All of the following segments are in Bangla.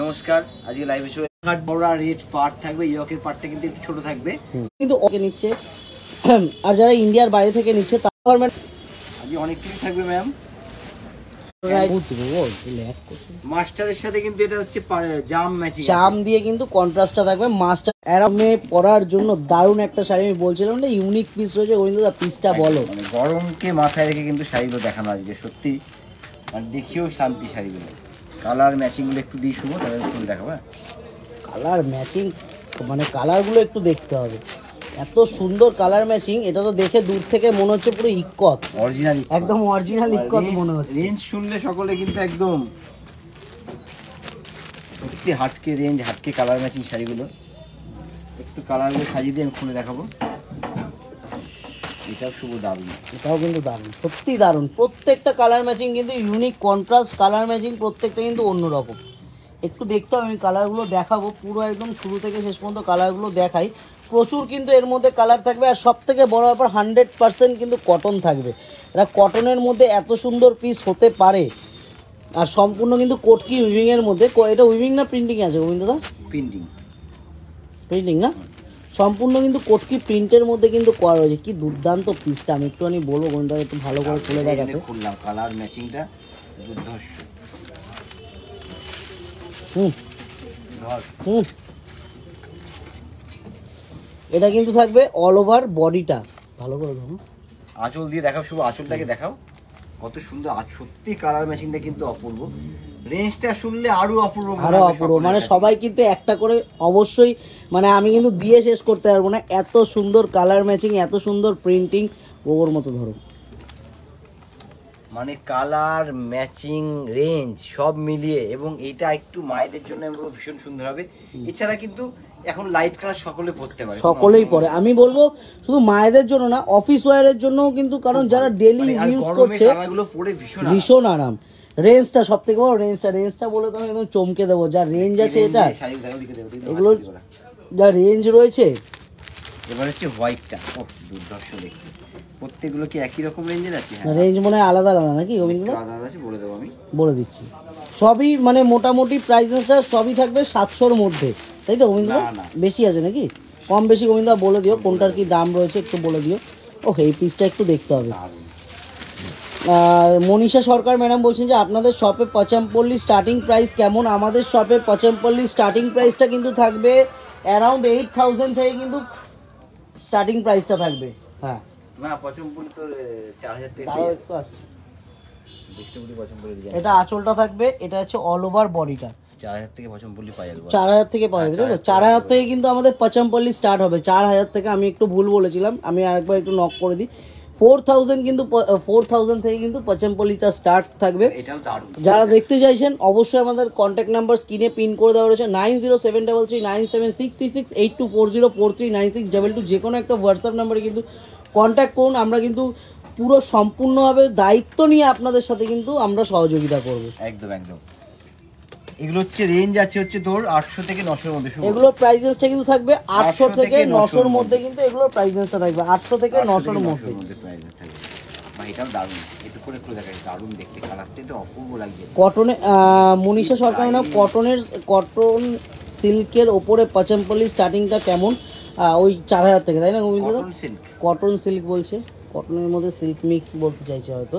নমস্কার, আজকে লাইভে শো বড় রেড পার্ট থাকবে, ইয়কের পার্টটা কিন্তু একটু ছোট থাকবে, কিন্তু ওকে নিচ্ছে। আর যারা ইন্ডিয়ার বাইরে থেকে নিচ্ছে তার আজকে অনেক কিছু থাকবে ম্যাম। মাস্টারের সাথে কিন্তু এটা হচ্ছে জাম ম্যাচিং, জাম দিয়ে কিন্তু কন্ট্রাস্টটা থাকবে। মাস্টার আরামে পরার জন্য দারুণ একটা শাড়ি। আমি বলছিলাম না ইউনিক পিস রয়েছে, গোবিন্দদা পিসটা বলো। মানে গরমকে মাথায় রেখে কিন্তু শাড়িগুলো দেখানো আজকে সত্যি মানে দেখিও শান্তি। শাড়িগুলো কালার ম্যাচিংগুলো একটু দিয়ে শুভ তাহলে একটু দেখাবো। কালার ম্যাচিং মানে কালারগুলো একটু দেখতে হবে, এত সুন্দর কালার ম্যাচিং। এটা তো দেখে দূর থেকে মনে হচ্ছে পুরো ইক্কত, অরিজিনাল, একদম অরিজিনাল ইক্কত মনে হচ্ছে। রেঞ্জ শুনলে সকলে কিন্তু একদম সত্যি হাটকে রেঞ্জ, হাটকে কালার ম্যাচিং শাড়িগুলো। একটু কালারগুলো সাজিয়ে দিয়ে আমি খুলে দেখাবো। এটাও শুভ দারুণ, এটাও কিন্তু দারুণ, সত্যি দারুণ। প্রত্যেকটা কালার ম্যাচিং কিন্তু ইউনিক, কন্ট্রাস্ট কালার ম্যাচিং প্রত্যেকটা কিন্তু অন্যরকম। একটু দেখতে হবে, আমি কালারগুলো দেখাবো পুরো একদম শুরু থেকে শেষ পর্যন্ত কালারগুলো দেখাই। প্রচুর কিন্তু এর মধ্যে কালার থাকবে, আর সব থেকে বড় ব্যাপার 100% কিন্তু কটন থাকবে। এটা কটনের মধ্যে এত সুন্দর পিস হতে পারে, আর সম্পূর্ণ কিন্তু কোটকি উইভিংয়ের মধ্যে। এটা উইভিং না প্রিন্টিং আছে গোবিন্দদা? প্রিন্টিং, প্রিন্টিং না, সম্পূর্ণ কিন্তু কোটকি প্রিন্টের মধ্যে কিন্তু করা রয়েছে। কি দুর্দান্ত পিসটা, আমি একটুখানি বলবো গোবিন্দদা একটু ভালো করে খুলে দেখাতে। খুললাম, কালার ম্যাচিংটা দুর্ধর্ষ। এটা কিন্তু থাকবে অল ওভার বডিটা, ভালো করে ধরুন। আঁচল দিয়ে দেখাও শুভ, আঁচলটাকে দেখাও কত সুন্দর। আর সত্যি কালার ম্যাচিংটা কিন্তু অপূর্ব। রেঞ্জটা শুনলে আরো অপূর্ব, আরো অপূর্ব। মানে সবাই কিন্তু একটা করে অবশ্যই, মানে আমি কিন্তু দিয়ে শেষ করতে পারবো না, এত সুন্দর কালার ম্যাচিং, এত সুন্দর প্রিন্টিং। ওর মতো ধরো, মানে কালার ম্যাচিং রেঞ্জ সব মিলিয়ে। এবং এইটা একটু মায়েদের জন্য ভীষণ সুন্দর হবে। এছাড়া কিন্তু এখন লাইট কালার সকলে পড়তে পারে, সকলেই পরে। আমি বলবো শুধু মায়েদের জন্য না, অফিস ওয়্যারের জন্যও কিন্তু, কারণ যারা ডেলি ইউজ করছে ভীষণ আরাম। রেঞ্জটা সব থেকে বড়, রেঞ্জটা বলে তো আমি একদম চমকে দেবো। যা রেঞ্জ আছে এটা, এগুলোর যা রেঞ্জ রয়েছে। এবার হচ্ছে হোয়াইটটা, ও দুর্ধর্ষ দেখতে। প্রত্যেকগুলো কি একই রকম রেঞ্জের আছে? রেঞ্জ মনে হয় আলাদা আলাদা নাকি গোবিন্দদা? আলাদা আছে, বলে দেবো আমি, বলে দিচ্ছি। সবই মানে মোটামুটি প্রাইসটা সবই থাকবে 700-র মধ্যে, তাই তো গোবিন্দদা? বেশি আছে নাকি কম বেশি গোবিন্দদা বলে দিও, কোনটার কি দাম রয়েছে একটু বলে দিও। ও এই পিসটা একটু দেখতে হবে। মনীষা সরকার ম্যাডাম বলছেন যে আপনাদের শপে পচামপল্লি স্টার্টিং প্রাইস কেমন? আমাদের শপে পচামপল্লি স্টার্টিং প্রাইসটা কিন্তু থাকবে অ্যারাউন্ড 8000 থেকে কিন্তু স্টার্টিং প্রাইসটা থাকবে। হ্যাঁ না, পচমপল্লি তো 4000 থেকে একটু আসছে। বিষ্ণুপুরি পচমপল্লি এটা আঁচলটা থাকবে, এটা হচ্ছে অল ওভার বডিটা। 4000 থেকে পচমপল্লি পাওয়া যাবে, 4000 থেকে পাওয়া যাবে, তাই তো? 4000 থেকে কিন্তু আমাদের পচমপল্লি স্টার্ট হবে। 4000 থেকে, আমি একটু ভুল বলেছিলাম, আমি আরেকবার একটু নক করে দিই। 4000 কিন্তু 4000 থেকে কিন্তু পচমপল্লিটা স্টার্ট থাকবে। যারা দেখতে চাইছেন অবশ্যই আমাদের কন্ট্যাক্ট নাম্বার স্ক্রিনে পিন করে দেওয়া রয়েছে 907339768240439622, যে কোনো একটা হোয়াটসঅ্যাপ নাম্বারে কিন্তু কন্ট্যাক্ট করুন। আমরা কিন্তু পুরো সম্পূর্ণভাবে দায়িত্ব নিয়ে আপনাদের সাথে কিন্তু আমরা সহযোগিতা করব। একদম একদম। এগুলো হচ্ছে রেঞ্জ আছে হচ্ছে তোর 800 থেকে 900 এর মধ্যে। এগুলো প্রাইসেসটা কিন্তু থাকবে 800 থেকে 900 এর মধ্যে, কিন্তু এগুলোর প্রাইসেসটা থাকবে 800 থেকে 900 এর মধ্যে প্রাইস থাকবে। ভাই এটাও দারুণ, একটু করে খুলে দেখাই, দারুণ দেখতে, কালারটা তো অপূর্ব লাগছে। কটনে মনীষা সরকার না, কটন সিল্কের ওপরে পচমপল্লি স্টার্টিংটা কেমন? ওই 4000 থেকে, তাই না গোবিন্দদা? কটন সিল্ক বলছে, কটনের মধ্যে সিল্ক মিক্স বলতে চাইছে হয়তো।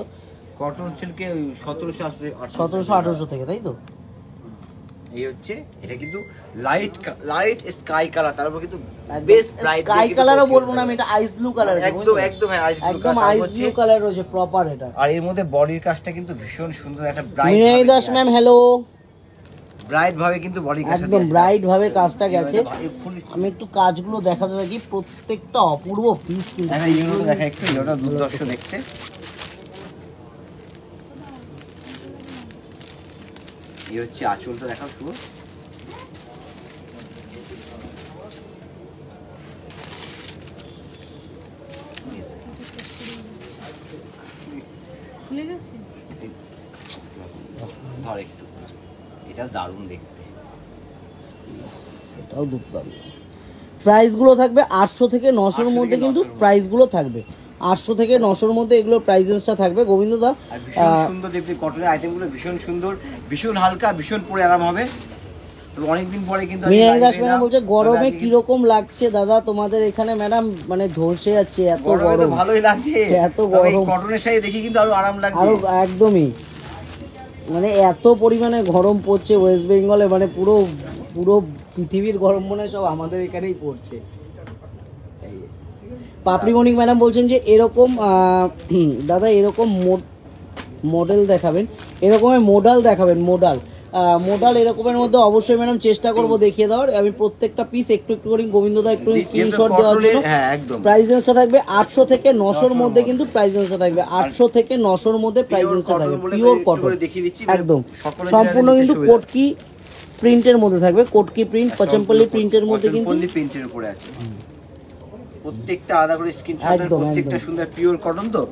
কটন সিল্কে 1700-1800 থেকে, তাই তো? এই হচ্ছে এটা কিন্তু লাইট স্কাই কালার, তারপর কিন্তু বেস ব্রাইট স্কাই কালারও বলবো না আমি, এটা আইস ব্লু কালার। একদম একদম, হ্যাঁ আইস ব্লু কালার রয়েছে প্রপার এটা। আর এর মধ্যে বডির কাজটা কিন্তু ভীষণ সুন্দর, একটা bright. Minai Das ma'am hello. Bright ভাবে কিন্তু বডির কাজটা একদম ব্রাইট ভাবে কাজটা গেছে। আমি একটু কাজগুলো দেখাতে থাকি, প্রত্যেকটা অপূর্ব পিস কিন্তু। হ্যাঁ ইউনোটা দেখা একটু, ইউনোটা দুর্ধর্ষ দেখতে। এই হচ্ছে আঁচলটা দেখাও শুভ। খুলে গেছে ধর একটু, এটা দারুণ দেখতে, এটাও দুর্দান্ত। প্রাইসগুলো থাকবে 800 থেকে 900 এর মধ্যে, কিন্তু প্রাইসগুলো থাকবে 800 থেকে 900 এর মধ্যে এগুলোর প্রাইসেসটা থাকবে গোবিন্দদা। ভীষণ সুন্দর দেখতে, কটনের আইটেমগুলো ভীষণ সুন্দর, ভীষণ হালকা, ভীষণ পরে আরাম হবে। তো অনেকদিন পরে কিন্তু মিনাই দাস ম্যাডাম বলছে গরমে কিরকম লাগছে দাদা তোমাদের এখানে? ম্যাডাম মানে ঝলসে যাচ্ছে, এত গরম। ভালোই লাগছে, এত গরম। কটনের শাড়ি দেখি কিন্তু আরো আরাম লাগছে, আরো একদমই মানে এত পরিমাণে গরম পড়ছে ওয়েস্ট বেঙ্গলে, মানে পুরো পুরো পৃথিবীর গরম মনে হয় সব আমাদের এখানেই পড়ছে। পাপড়ি মনিক ম্যাডাম বলছেন যে এরকম দাদা এরকম মডেল দেখাবেন, এরকমের মোডাল দেখাবেন, মোডাল এরকমের মধ্যে অবশ্যই ম্যাডাম চেষ্টা করব দেখিয়ে দেওয়ার। আমি প্রত্যেকটা পিস একটু একটু করে গোবিন্দদা একটু স্ক্রিনশট দেওয়ার জন্য। প্রাইস রেঞ্জটা থাকবে 800 থেকে 900 এর মধ্যে, কিন্তু প্রাইস রেঞ্জটা থাকবে 800 থেকে 900 এর মধ্যে প্রাইস রেঞ্জটা থাকবে। পিওর কটন একদম, সম্পূর্ণ কিন্তু কোটকি প্রিন্টের মধ্যে থাকবে, কোটকি প্রিন্ট, পচমপল্লি প্রিন্টের মধ্যে, কিন্তু প্রিন্টের উপরে আছে। প্রত্যেকটা আলাদা করে স্ক্রিনশট দেন, প্রত্যেকটা সুন্দর পিওর কটন, তো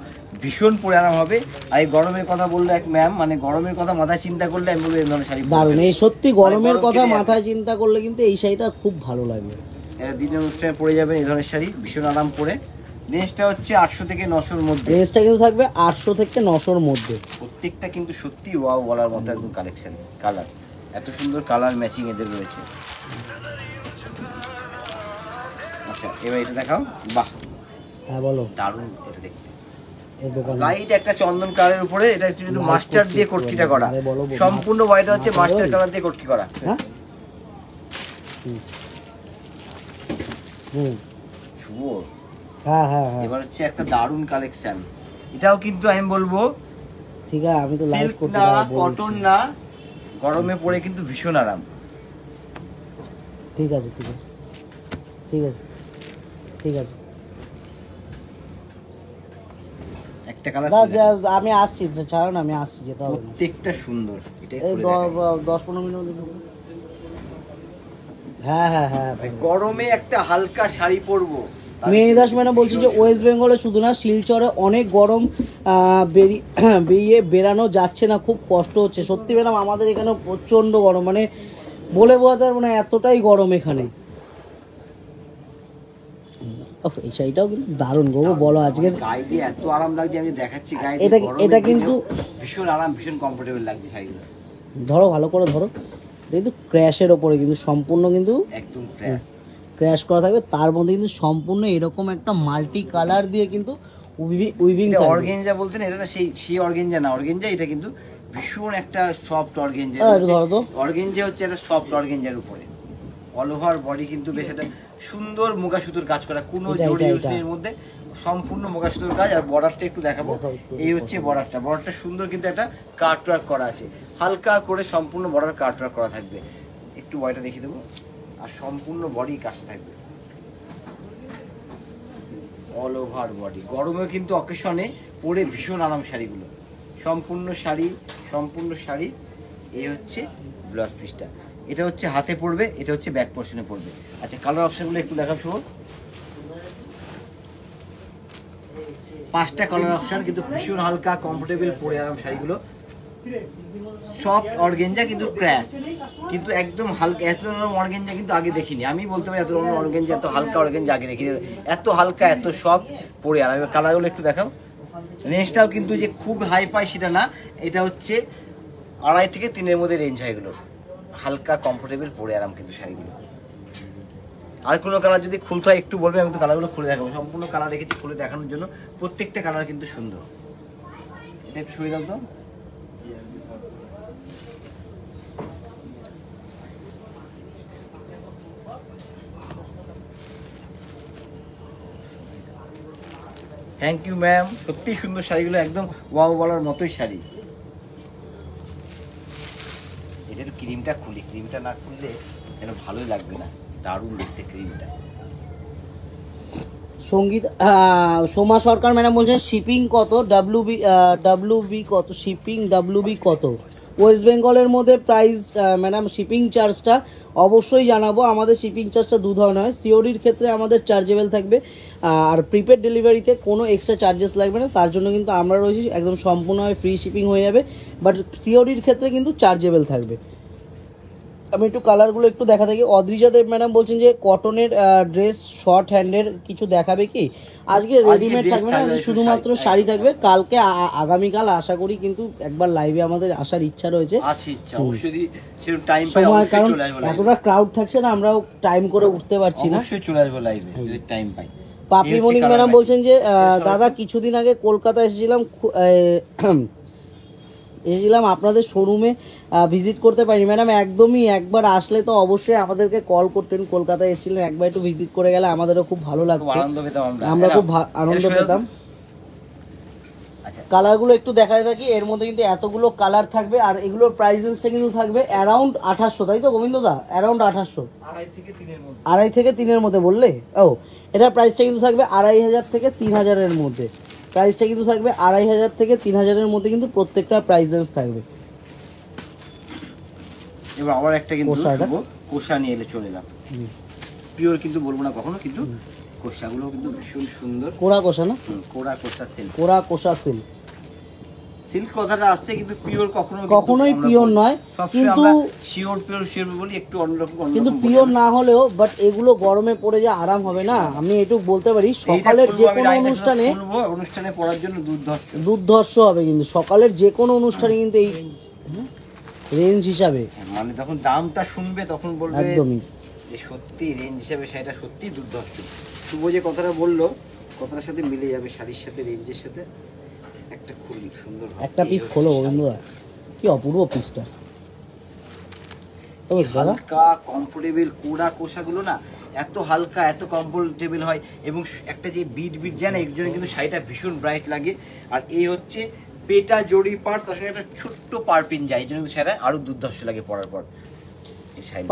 ভীষণ পরে আরাম হবে। আর এই গরমের কথা বললো এক ম্যাম, মানে গরমের কথা মাথায় চিন্তা করলে আমি বলবো এই ধরনের শাড়ি দারুণ। এই সত্যি গরমের কথা মাথায় চিন্তা করলে কিন্তু এই শাড়িটা খুব ভালো লাগবে, এটা দিনের অনুষ্ঠানে পরে যাবেন এই ধরনের শাড়ি, ভীষণ আরাম পরে। রেঞ্জটা হচ্ছে 800 থেকে 900 এর মধ্যে, রেঞ্জটা কিন্তু থাকবে 800 থেকে 900 এর মধ্যে। প্রত্যেকটা কিন্তু সত্যি ওয়াও বলার মতো একদম কালেকশন, কালার এত সুন্দর কালার ম্যাচিং এদের রয়েছে। আচ্ছা এবার এটা দেখাও, বাহ হ্যাঁ বলো, দারুণ এটা দেখতে। এই দোকান লাইট একটা চন্দন কালারের উপরে, এটা কিন্তু মাস্টার দিয়ে কোটকিটা করা, সম্পূর্ণ হোয়াইট হচ্ছে মাস্টার কালার দিয়ে কোটকি করা। হ্যাঁ শুভ, হ্যাঁ হ্যাঁ হ্যাঁ। এবার হচ্ছে একটা দারুণ কালেকশন, এটাও কিন্তু আমি বলবো ঠিক আছে, আমি তো লাইভ সিল্ক করতে না, পারবো, কটন না, গরমে পরে কিন্তু ভীষণ আরাম। ঠিক আছে ঠিক আছে ঠিক আছে ঠিক আছে একটা কালার আমি আসছি, ছাড়ো না, আমি আসছি, যেতে হবে না। প্রত্যেকটা সুন্দর, এটা এই 10-15 মিনিট। হ্যাঁ হ্যাঁ হ্যাঁ। গরমে একটা হালকা শাড়ি পরবো। মিনি দাস ম্যাডাম বলছি যে ওয়েস্ট বেঙ্গলে শুধু না, শিলচরে অনেক গরম, বেরিয়ে বেরানো যাচ্ছে না, খুব কষ্ট হচ্ছে। সত্যি ম্যাডাম আমাদের এখানে প্রচণ্ড গরম, মানে বলে বোঝাতে পারবো না, এতটাই গরম এখানে। এই শাড়িটাও কিন্তু দারুণ গো, বলো আজকের গায়ে দিয়ে এত আরাম লাগছে, আমি দেখাচ্ছি গায়ে এটা কিন্তু ভীষণ আরাম, ভীষণ কমফোর্টেবল লাগছে শাড়িগুলো। ধরো ভালো করে ধরো, কিন্তু ক্র্যাশের ওপরে কিন্তু সম্পূর্ণ কিন্তু একদম ক্র্যাশ করা থাকবে, তার মধ্যে কিন্তু সম্পূর্ণ এরকম একটা মাল্টি কালার দিয়ে কিন্তু উইভিং থাকবে। অর্গানজা বলতেন এটা না, সেই অর্গানজা না, অর্গানজা এটা কিন্তু ভীষণ একটা সফট অর্গানজা। অর্গানজা হচ্ছে একটা সফট অর্গানজার উপরে অল ওভার বডি কিন্তু বেশ একটা সুন্দর মুগা সুতোর কাজ করা, কোনো জড়ি এর মধ্যে সম্পূর্ণ মুগা সুতোর কাজ। আর বর্ডারটা একটু দেখাবো, এই হচ্ছে বর্ডারটা সুন্দর কিন্তু একটা কাট ওয়ার্ক করা আছে, হালকা করে সম্পূর্ণ বর্ডার কাট ওয়ার্ক করা থাকবে। একটু বডিটা দেখিয়ে দেবো, আর সম্পূর্ণ বডি কাজটা থাকবে অল ওভার বডি। গরমেও কিন্তু অকেশনে পরে ভীষণ আরাম শাড়িগুলো, সম্পূর্ণ শাড়ি। এই হচ্ছে ব্লাউজ পিসটা, এটা হচ্ছে হাতে পড়বে, এটা হচ্ছে ব্যাক পোর্শনে পড়বে। আচ্ছা কালার অপশনগুলো একটু দেখা শুভ, 5টা কালার অপশন, কিন্তু ভীষণ হালকা কমফোর্টেবল পরে আরাম শাড়িগুলো। সফট অর্গানজা কিন্তু ক্র্যাশ, কিন্তু একদম হালকা। এত নরম অর্গানজা কিন্তু আগে দেখিনি, আমি বলতে পারি এত নরম অর্গানজা, এত হালকা অর্গানজা আগে দেখিনি, এত হালকা এত সফট পরে আরাম। এবার কালারগুলো একটু দেখাও। রেঞ্জটাও কিন্তু যে খুব হাই পাই সেটা না, এটা হচ্ছে 2.5 থেকে 3-এর মধ্যে রেঞ্জ হয় এগুলো, হালকা কমফোর্টেবল পরে আরাম কিন্তু শাড়িগুলো। আর কোনো কালার যদি খুলতে হয় একটু বলবে, আমি তো কালারগুলো খুলে দেখাবো। সম্পূর্ণ কালার রেখেছি খুলে দেখানোর জন্য, প্রত্যেকটা কালার কিন্তু সুন্দর। এটা একটু সরিয়ে দাও তো। থ্যাংক ইউ ম্যাম, সত্যিই সুন্দর শাড়িগুলো, একদম ওয়াও বলার মতোই শাড়ি। এটা একটু ক্রিমটা খুলি, ক্রিমটা না খুললে যেন ভালোই লাগবে না, দারুণ দেখতে ক্রিমটা। সঙ্গীত সোমা সরকার ম্যাডাম বলছেন শিপিং কত, ডাব্লিউবি কত, শিপিং ডাব্লিউবি কত ওয়েস্ট বেঙ্গলের মধ্যে প্রাইস ম্যাডাম? শিপিং চার্জটা অবশ্যই জানাবো। আমাদের শিপিং চার্জটা 2 ধরনের হয়, সিওডির ক্ষেত্রে আমাদের চার্জেবল থাকবে, আর প্রিপেড ডেলিভারিতে কোনো এক্সট্রা চার্জেস লাগবে না, তার জন্য কিন্তু আমরা রয়েছি, একদম সম্পূর্ণভাবে ফ্রি শিপিং হয়ে যাবে, বাট সিওডির ক্ষেত্রে কিন্তু চার্জেবল থাকবে। আমি একটু কালারগুলো একটু দেখা থাকি। অদ্রিজা দেব ম্যাডাম বলছেন যে কটনের ড্রেস শর্ট হ্যান্ডের কিছু দেখাবে কি? আজকে রেডিমেড থাকবে না, শুধুমাত্র শাড়ি থাকবে। কালকে আগামীকাল আশা করি কিন্তু একবার লাইভে আমাদের আসার ইচ্ছা রয়েছে, সময়, কারণ এতটা ক্রাউড থাকছে না, আমরাও টাইম করে উঠতে পারছি না। চলে আসবো লাইভে যদি টাইম পাই। পাপড়ি মনিক ম্যাডাম বলছেন যে দাদা কিছুদিন আগে কলকাতা এসেছিলাম আপনাদের শোরুমে ভিজিট করতে পারি। ম্যাডাম একদমই, একবার আসলে তো অবশ্যই আমাদেরকে কল করতেন। কলকাতায় এসেছিলেন, একবার একটু ভিজিট করে গেলে আমাদেরও খুব ভালো লাগতো, আমরা খুব আনন্দ পেতাম। কালারগুলো একটু দেখাতে থাকি। এর মধ্যে কিন্তু এতগুলো কালার থাকবে, আর এগুলোর প্রাইসেসটা কিন্তু থাকবে অ্যারাউন্ড 2800, তাই তো গোবিন্দদা? অ্যারাউন্ড 2800, 2.5 থেকে 3-এর মধ্যে বললে? ও, এটার প্রাইসটা কিন্তু থাকবে 2500 থেকে 3000-এর মধ্যে। প্রাইসটা কিন্তু থাকবে 2500 থেকে 3000-এর মধ্যে, কিন্তু প্রত্যেকটা প্রাইসেস থাকবে। এবার আবার একটা কিন্তু কোষা নিয়ে এলে চলে এলাম, পিওর কিন্তু বলবো না কখনো, কিন্তু কোষাগুলো কিন্তু ভীষণ সুন্দর। কোরা কোষা না? কোরা কোষা সিল্ক, কোরা কোষা সিল্ক। সিল্ক কথাটা আসছে কিন্তু পিওর কখনোই পিওর নয়, কিন্তু শিওর পিওর বলি একটু অন্যরকম, কিন্তু পিওর না হলেও বাট এগুলো গরমে পড়ে যে আরাম হবে না, আমি একটু বলতে পারি। সকালের যে কোনো অনুষ্ঠানে পরার জন্য দুর্ধর্ষ হবে, কিন্তু সকালের যে কোনো অনুষ্ঠানে কিন্তু এই রেঞ্জ হিসাবে, মানে যখন দামটা শুনবে তখন বলবে একদমই যে সত্যি রেঞ্জ হিসাবে সেটা সত্যি দুর্ধর্ষ। শুভ যে কথাটা বললো, কথাটার সাথে মিলে যাবে, শাড়ির সাথে রেঞ্জের সাথে। একটা খুবই সুন্দর একটা পিস খোলো গোবিন্দদা, কি অপূর্ব পিসটা। হালকা কমফোর্টেবল কোড়া কোষাগুলো না এত হালকা, এত কমফোর্টেবল হয়, এবং একটা যে বিট যায় না, এর জন্য কিন্তু শাড়িটা ভীষণ ব্রাইট লাগে। আর এই হচ্ছে পেটা জড়ি পার, তার সঙ্গে একটা ছোট্ট পারপিন যায়, এই জন্য শাড়িটা আরো দুর্ধর্ষ লাগে পরার পর।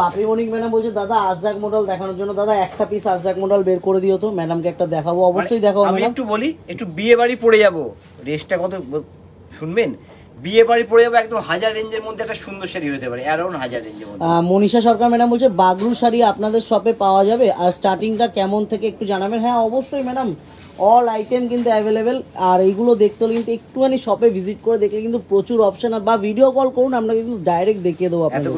পাপড়ি মনিক ম্যাডাম বলছে দাদা আজরাক মডেল দেখানোর জন্য, দাদা একটা পিস আজরাক মডেল বের করে দিও তো, ম্যাডামকে একটা দেখাবো। অবশ্যই দেখাবো। আমি একটু বলি, একটু বিয়ে বাড়ি পড়ে যাবো, রেঞ্জটা কত শুনবেন? বিয়ে বাড়ি পড়ে যাবো একদম 1000 রেঞ্জের মধ্যে একটা সুন্দর শাড়ি হতে পারে, অ্যারাউন্ড 1000 রেঞ্জের মধ্যে। মনীষা সরকার ম্যাডাম বলছে বাগরু শাড়ি আপনাদের শপে পাওয়া যাবে, আর স্টার্টিংটা কেমন থেকে একটু জানাবেন। হ্যাঁ অবশ্যই ম্যাডাম, অল আইটেম কিন্তু অ্যাভেলেবেল। আর এইগুলো দেখতে হলে কিন্তু একটুখানি শপে ভিজিট করে দেখলে কিন্তু প্রচুর অপশন, বা ভিডিও কল করুন, আমরা কিন্তু ডাইরেক্ট দেখিয়ে দেবো আপনাদের।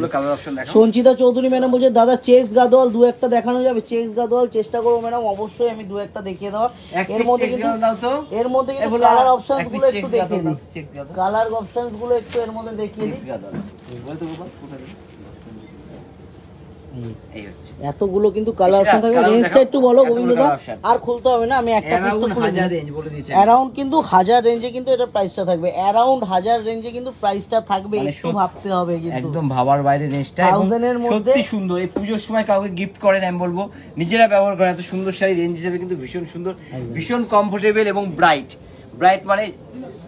সঞ্চিতা চৌধুরী ম্যাডাম বলছে দাদা চেক্স গাদোয়াল 2-1টা দেখানো যাবে? চেক্স গাদোয়াল চেষ্টা করবো ম্যাডাম, অবশ্যই আমি 2-1টা দেখিয়ে দেওয়ার। এর মধ্যে কিন্তু কালার অপশনস গুলো একটু দেখিয়ে দিই, কালার অপশনস গুলো একটু এর মধ্যে দেখিয়ে দিই। এতগুলো কিন্তু কালার অপশন থাকবে। রেঞ্জটা একটু বলো গোবিন্দদা, আর খুলতে হবে না, আমি একটা পিস তো খুলে দিই। অ্যারাউন্ড কিন্তু 1000 রেঞ্জে কিন্তু এটা প্রাইসটা থাকবে, অ্যারাউন্ড 1000 রেঞ্জে কিন্তু প্রাইসটা থাকবে, একটু ভাবতে হবে কিন্তু, একদম ভাবার বাইরে রেঞ্জটা। 1000 এর মধ্যে সত্যি সুন্দর। এই পূজোর সময় কাউকে গিফট করেন, আমি বলবো নিজেরা ব্যবহার করেন, এত সুন্দর শাড়ি রেঞ্জ হিসেবে কিন্তু ভীষণ সুন্দর, ভীষণ কমফোর্টেবল এবং ব্রাইট। ব্রাইট মানে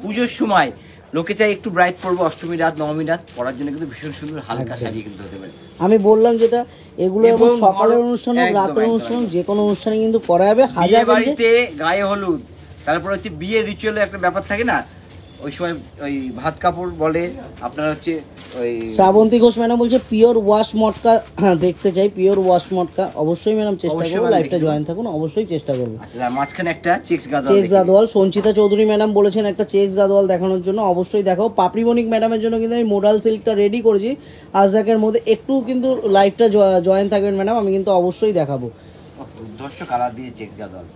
পূজোর সময় লোকে চাই একটু ব্রাইট পরবো, অষ্টমী রাত নবমী রাত পরার জন্য কিন্তু ভীষণ সুন্দর হালকা শাড়ি কিন্তু হতে পারে। আমি বললাম যেটা, এগুলো এবং সকালের অনুষ্ঠান হোক রাতের অনুষ্ঠান যে কোনো অনুষ্ঠানে কিন্তু পরা যাবে। 1000 বাড়িতে গায়ে হলুদ, তারপর হচ্ছে বিয়ের রিচুয়ালের একটা ব্যাপার থাকে না, ওই সময় ওই ভাত কাপড় বলে আপনার হচ্ছে ওই। শ্রাবন্তী ঘোষ ম্যাডাম বলছে পিওর ওয়াশ মটকা দেখতে চাই, পিওর ওয়াশ মটকা। অবশ্যই ম্যাডাম চেষ্টা করবো, লাইভটা জয়েন থাকুন, অবশ্যই চেষ্টা করবো। আচ্ছা, মাঝখানে একটা চেক্স গাদোয়াল সঞ্চিতা চৌধুরী ম্যাডাম বলেছেন একটা চেক্স গাদোয়াল দেখানোর জন্য, অবশ্যই দেখাও। পাপড়ি মনিক ম্যাডামের জন্য কিন্তু আমি মোডাল সিল্কটা রেডি করেছি আজরাকের মধ্যে, একটু কিন্তু লাইভটা জয়েন থাকবেন ম্যাডাম, আমি কিন্তু অবশ্যই দেখাবো। দুর্ধর্ষ কালার দিয়ে চেক্স গাদোয়াল,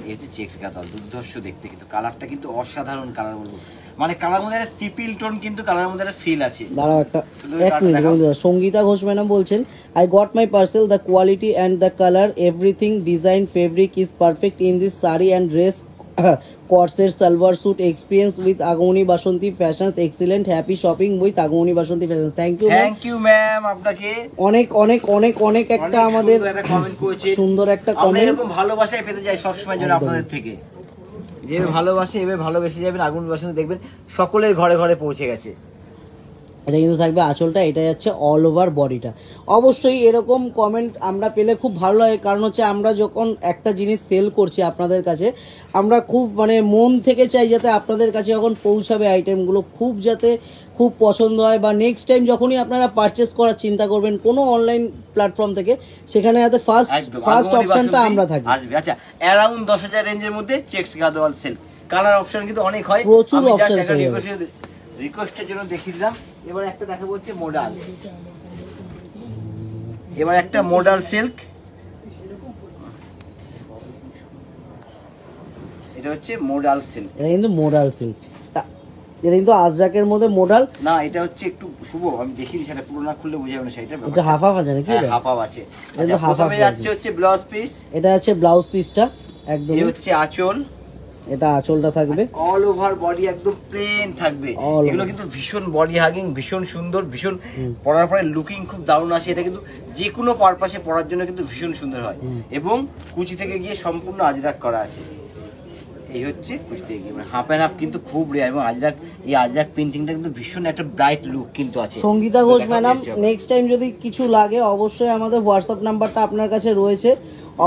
এই হচ্ছে চেক্স গাদোয়াল, দুর্ধর্ষ দেখতে, কিন্তু কালারটা কিন্তু অসাধারণ কালার বলবো, মানে কালার মধ্যে একটা ট্রিপল টোন, কিন্তু কালারের মধ্যে একটা ফিল আছে। দাঁড়াও একটা এক মিনিট। সঙ্গীতা ঘোষ ম্যাডাম বলছেন I got my parcel, the quality and the colour everything design fabric is perfect in this sari and dress corset salwar suit experience with Agamani Basanti fashions, excellent, happy shopping with Agamani Basanti fashion. Thank you ma'am, আপনাকে অনেক অনেক অনেক অনেক একটা আমাদের সুন্দর একটা কমেন্ট। এরকম ভালোবাসাই পেতে যাই সবসময় জন্য আপনাদের থেকে, যেভাবে ভালোবাসে এভাবে ভালোবেসে যাবেন, আগমনী বাসন্তী দেখবেন সকলের ঘরে ঘরে পৌঁছে গেছে। এটা কিন্তু থাকবে আঁচলটা, এটা যাচ্ছে অল ওভার বডিটা। অবশ্যই এরকম কমেন্ট আমরা পেলে খুব ভালো লাগে, কারণ হচ্ছে আমরা যখন একটা জিনিস সেল করছি আপনাদের কাছে, আমরা খুব মানে মন থেকে চাই যাতে আপনাদের কাছে যখন পৌঁছাবে আইটেমগুলো খুব যাতে খুব পছন্দ হয়, বা নেক্সট টাইম যখনই আপনারা পারচেস করার চিন্তা করবেন কোনো অনলাইন প্ল্যাটফর্ম থেকে, সেখানে যাতে ফার্স্ট অপশনটা আমরা থাকি। আচ্ছা, অ্যারাউন্ড 10,000 রেঞ্জের মধ্যে checks Gadwal silk, colour option কিন্তু অনেক হয়, প্রচুর অপশন। রিকোয়েস্টের জন্য দেখিয়ে দিলাম। এবার একটা দেখাবো হচ্ছে মডাল, এবার একটা মডাল সিল্ক, এটা হচ্ছে মডাল সিল্ক। এটা কিন্তু মোডাল সিল্ক, এটা কিন্তু আজরাকের মধ্যে মোডাল না, এটা হচ্ছে একটু শুভ, আমি দেখিয়ে দিই, সেটা পুরো না খুললে বোঝা যাবে না সেটা। এটা হাফ হাফ আছে নাকি? হাফ হাফ আছে। এটা হাফ হাফ যাচ্ছে হচ্ছে ব্লাউজ পিস, এটা আছে ব্লাউজ পিসটা একদম, এই হচ্ছে আঁচল, এটা আঁচলটা থাকবে, অল ওভার বডি একদম প্লেন থাকবে। এগুলো কিন্তু ভীষণ বডি হাগিং, ভীষণ সুন্দর, ভীষণ পরার পরে লুকিং খুব দারুণ আসে। এটা কিন্তু যে কোনো পারপাসে পরার জন্য কিন্তু ভীষণ সুন্দর হয় এবং কুচি থেকে গিয়ে সম্পূর্ণ আজরাক করা আছে। এই হচ্ছে কুচি থেকে গিয়ে মানে হাফ অ্যান্ড হাফ কিন্তু খুব রেয়ার, এবং আজরাক এই আজরাক প্রিন্টিংটা কিন্তু ভীষণ একটা ব্রাইট লুক কিন্তু আছে। Sangeeta Ghosh madam, next time যদি কিছু লাগে অবশ্যই আমাদের হোয়াটসঅ্যাপ নাম্বারটা আপনার কাছে রয়েছে,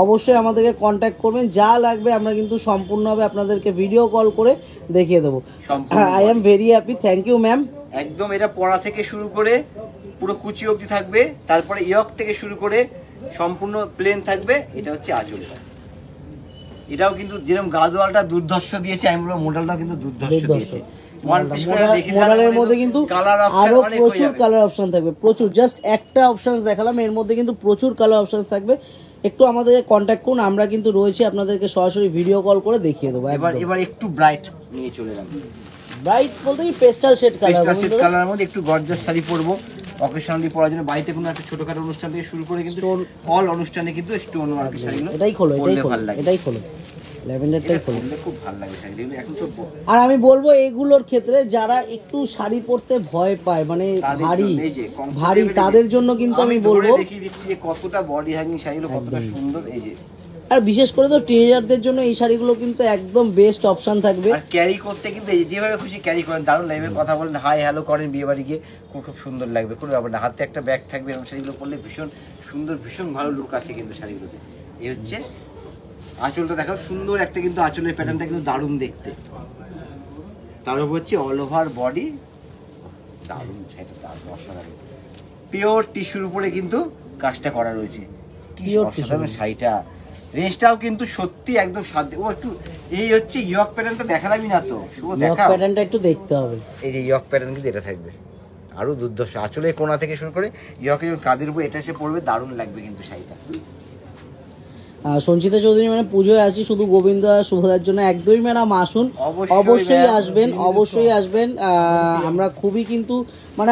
অবশ্যই আমাদেরকে কন্ট্যাক্ট করবেন, যা লাগবে আমরা কিন্তু সম্পূর্ণভাবে আপনাদেরকে ভিডিও কল করে দেখিয়ে দেবো। I am very happy, thank you ma'am. একদম এটা পরা থেকে শুরু করে পুরো কুচি অবধি থাকবে, তারপরে ইয়ক থেকে শুরু করে সম্পূর্ণ প্লেন থাকবে। এটা হচ্ছে আঁচলটা, এটাও কিন্তু যেরকম গাদোয়ালটা দুর্ধর্ষ দিয়েছে, আমি বলবো মডেলটাও কিন্তু দুর্ধর্ষ দিয়েছে। মডেলের মধ্যে কিন্তু আরো প্রচুর কালার অপশন থাকবে, প্রচুর। জাস্ট একটা অপশন দেখালাম, এর মধ্যে কিন্তু প্রচুর কালার অপশন থাকবে। একটু আমাদের কন্ট্যাক্ট করুন, আমরা কিন্তু রয়েছি, আপনাদেরকে সরাসরি ভিডিও কল করে দেখিয়ে দেবো। এবার একটু ব্রাইট নিয়ে চলে যাবো। ব্রাইট বলতে কি pastel shade colour, pastel shade কালারের মধ্যে একটু গর্জাস শাড়ি পরবো অকেশনালি পরার জন্য, বাড়িতে কোনো একটা ছোটখাটো অনুষ্ঠান থেকে শুরু করে কিন্তু অল অনুষ্ঠানে কিন্তু স্টোন ওয়ার্ক শাড়িগুলো। এটাই খোলো, এটাই খোলো, ল্যাভেন্ডারটাই খোলো, খুব ভালো লাগে শাড়িগুলো এখন সব। আর আমি বলবো এইগুলোর ক্ষেত্রে যারা একটু শাড়ি পরতে ভয় পায়, মানে ভারী, তাদের জন্য কিন্তু আমি বলবো দেখিয়ে দিচ্ছি যে কতটা বডি হ্যাঙ্গিং শাড়িগুলো কতটা সুন্দর। এই যে, আর বিশেষ করে তো টিনেজারদের জন্য এই শাড়িগুলো কিন্তু একদম বেস্ট অপশন থাকবে। আর ক্যারি করতে কিন্তু যেভাবে খুশি ক্যারি করেন, দারুণ লাগবে, কথা বলেন, হাই হ্যালো করেন বিয়ে বাড়ি গিয়ে, খুব সুন্দর লাগবে, কোনো ব্যাপার না। হাতে একটা ব্যাগ থাকবে, এবং শাড়িগুলো পরলে ভীষণ সুন্দর, ভীষণ ভালো লুক আসে কিন্তু শাড়িগুলোতে। এই হচ্ছে আঁচলটা, দেখাও সুন্দর একটা কিন্তু আঁচলের প্যাটার্নটা কিন্তু দারুণ দেখতে। তার উপর হচ্ছে অল ওভার বডি, দারুণ শাড়িটা, দারুণ অসাধারণ। পিওর টিস্যুর উপরে কিন্তু কাজটা করা রয়েছে, কি অসাধারণ শাড়িটা। রেঞ্জটাও কিন্তু সত্যি একদম সাধ্যে। ও একটু এই হচ্ছে ইয়ক প্যাটার্নটা দেখালামই না তো, শুভ দেখাও, প্যাটার্নটা একটু দেখতে হবে। এই যে ইয়ক প্যাটার্ন কিন্তু এটা থাকবে আরো দুর্ধর্ষ, আঁচলের কোণা থেকে শুরু করে ইয়কের কাঁধের উপর এটা এসে পড়বে, দারুণ লাগবে কিন্তু শাড়িটা। সঞ্চিতা চৌধুরী মানে পুজোয় আসি শুধু গোবিন্দ আর শুভদার জন্য, একদমই ম্যাডাম আসুন, অবশ্যই আসবেন, অবশ্যই আসবেন। আমরা খুবই কিন্তু মানে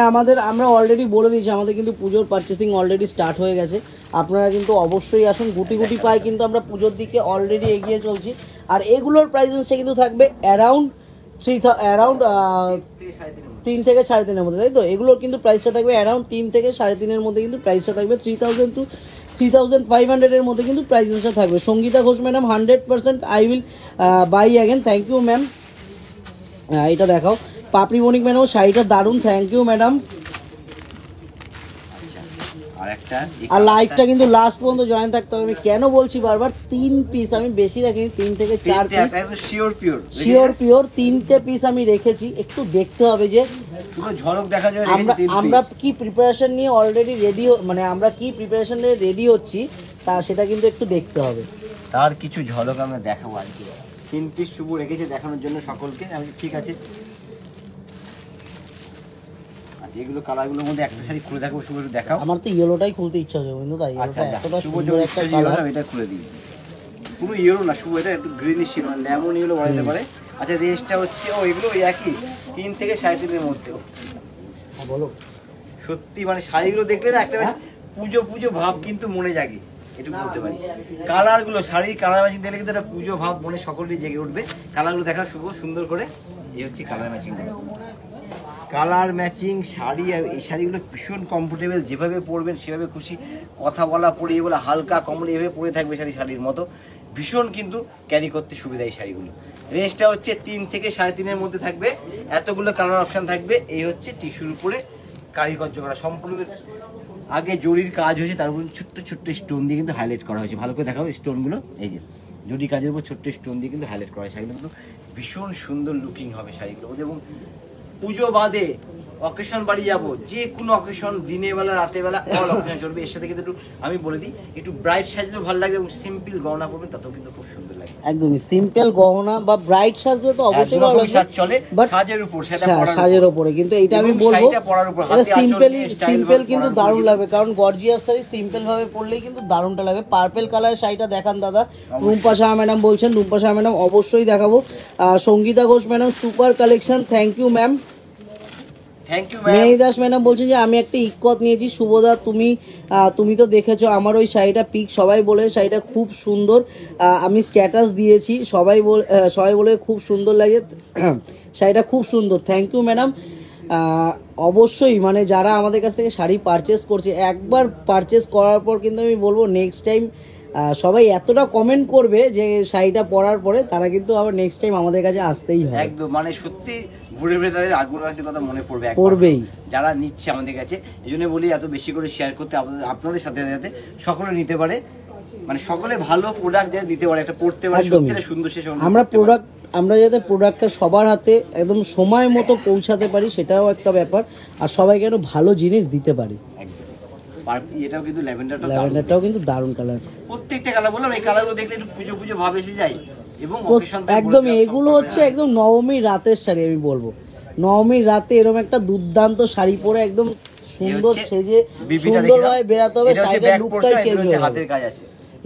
আমরা অলরেডি বলে দিয়েছি, আমাদের কিন্তু পুজোর পারচেসিং অলরেডি স্টার্ট হয়ে গেছে। আপনারা কিন্তু অবশ্যই আসুন, গুটি গুটি পায় কিন্তু আমরা পুজোর দিকে অলরেডি এগিয়ে চলছি। আর এগুলোর প্রাইসেসটা কিন্তু থাকবে অ্যারাউন্ড 3 থেকে 3.5-এর মধ্যে, তাই তো? এগুলোর কিন্তু প্রাইসটা থাকবে অ্যারাউন্ড 3 থেকে 3.5-এর মধ্যে, কিন্তু প্রাইসটা থাকবে 3000 to 3500-এর মধ্যে কিন্তু প্রাইসেসটা থাকবে। Sangeeta Ghosh madam 100% I will buy again, thank you ma'am. এটা দেখাও, পাপড়ি বণিক ম্যাডাম, শাড়িটা দারুণ, থ্যাংক ইউ ম্যাডাম। আর লাইভটা কিন্তু লাস্ট পর্যন্ত জয়েন থাকতে হবে। আমি কেন বলছি বারবার 3 পিস, আমি বেশি রাখিনি, 3 থেকে 4 পিস শিওর পিওর 3টে পিস আমি রেখেছি। একটু দেখতে হবে যে পুরো ঝলক দেখা যায়, আমরা কি প্রিপারেশন নিয়ে অলরেডি রেডি, মানে আমরা কি প্রিপারেশন নিয়ে রেডি হচ্ছি, তা সেটা কিন্তু একটু দেখতে হবে। তার কিছু ঝলক আমরা দেখাবো আর কি। 3 পিস শুভ রেখেছে দেখানোর জন্য সকলকে, আমি ঠিক আছে। এগুলো কালারগুলোর মধ্যে একটা শাড়ি খুলে দেখাবো, শুভ একটু দেখাও। আমার তো ইয়েলোটাই খুলতে ইচ্ছা হচ্ছে কিন্তু, তাই আচ্ছা, এতটা সুন্দর একটা কালার, এটা খুলে দিই। পুরো ইয়েলো না শুভ, এটা একটু গ্রিনিশ ছিল, লেমন ইয়েলো বলা যেতে পারে। আচ্ছা, রেঞ্জটা হচ্ছে এগুলো ওই একই 3 থেকে 3.5-এর মধ্যে। বলো, সত্যি মানে শাড়িগুলো দেখলে না একটা পুজো ভাব কিন্তু মনে জাগে, এটুকু বলতে পারি। কালারগুলো, শাড়ির কালার ম্যাচিং দেখলে কিন্তু একটা পুজো ভাব মনে সকলেই জেগে উঠবে। কালারগুলো দেখা শুভ সুন্দর করে। এই হচ্ছে colour matching, colour matching sari. আর এই শাড়িগুলো ভীষণ কমফোর্টেবল, যেভাবে পরবেন সেভাবে খুশি, কথা বলা পরে বলে হালকা কমলে এভাবে পরে থাকবে শাড়ির মতো, ভীষণ কিন্তু ক্যারি করতে সুবিধা এই শাড়িগুলো। রেঞ্জটা হচ্ছে 3 থেকে 3.5-এর মধ্যে থাকবে, এতগুলো কালার অপশান থাকবে। এই হচ্ছে টিস্যুর উপরে কারিগর্য করা, সম্পূর্ণ আগে জরির কাজ হয়েছে, তার উপর ছোট্ট ছোট্ট স্টোন দিয়ে কিন্তু হাইলাইট করা হয়েছে। ভালো করে দেখাও স্টোনগুলো, এই যে জরি কাজের উপর ছোট্ট স্টোন দিয়ে কিন্তু হাইলাইট করা হয়। শাড়িগুলো কিন্তু ভীষণ সুন্দর লুকিং হবে শাড়িগুলো, এবং পুজো বাদে অকেশন বাড়ি যাব, যে কোনো অকেশন, দিনের বেলা রাতের বেলা অল অকেশন চলবে। এর সাথে কিন্তু একটু আমি বলে দিই, একটু ব্রাইট সাজলেও ভালো লাগে এবং সিম্পল গহনা পরবেন তাতেও কিন্তু খুব সুন্দর লাগে। একদমই সিম্পল গহনা বা ব্রাইট সাজলে তো অবশ্যই ভালো লাগে, সাজ চলে, বাট সাজের উপর, সেটা সাজের উপরে। কিন্তু এটা আমি বলবো এটা সিম্পল কিন্তু দারুণ লাগবে, কারণ গর্জিয়াস শাড়ি সিম্পল ভাবে পরলেই কিন্তু দারুণটা লাগবে। পার্পল কালার শাড়িটা দেখান দাদা, রুম্পা শাহ ম্যাডাম বলছেন, রুম্পা শাহ ম্যাডাম অবশ্যই দেখাবো। Sangeeta Ghosh madam super collection, thank you ma'am. Mehi Das madam বলছেন যে আমি একটা ইক্কত নিয়েছি। শুভদা তুমি তো দেখেছো আমার ওই শাড়িটা পিক, সবাই বলে শাড়িটা খুব সুন্দর, আমি স্ট্যাটাস দিয়েছি, সবাই বলে খুব সুন্দর লাগে শাড়িটা, খুব সুন্দর। Thank you madam. অবশ্যই মানে যারা আমাদের কাছ থেকে শাড়ি পারচেস করছে, একবার পারচেস করার পর কিন্তু আমি বলবো নেক্সট টাইম সবাই এতটা কমেন্ট করবে যে শাড়িটা পরার পরে তারা কিন্তু আবার নেক্সট টাইম আমাদের কাছে আসতেই হবে। একদম মানে সত্যি ঘুরে ঘুরে তাদের আগ্রহের কথা মনে পড়বেই যারা নিচ্ছে আমাদের কাছে। এই জন্য বলি এত বেশি করে শেয়ার করতে, আপনাদের সাথে যাতে সকলে নিতে পারে, মানে সকলে ভালো প্রোডাক্ট যাতে দিতে পারে, একটা পড়তে পারে সত্যি সুন্দর। সে আমরা যাতে প্রোডাক্টটা সবার হাতে একদম সময় মতো পৌঁছাতে পারি, সেটাও একটা ব্যাপার, আর সবাইকে একটু ভালো জিনিস দিতে পারি। এটাও কিন্তু ল্যাভেন্ডারটাও কিন্তু দারুণ কালার, প্রত্যেকটা কালার বললাম, এই কালারগুলো দেখলে একটু পুজো পুজো ভাব এসে যায়। এবং একদমই এগুলো হচ্ছে একদম নবমীর রাতের শাড়ি। আমি বলবো নবমীর রাতে এরকম একটা দুর্দান্ত শাড়ি পরে একদম সুন্দর সেজে সুন্দরভাবে বেরাতে হবে, শাড়িটার লুকটাই চেঞ্জ হয়ে যাবে।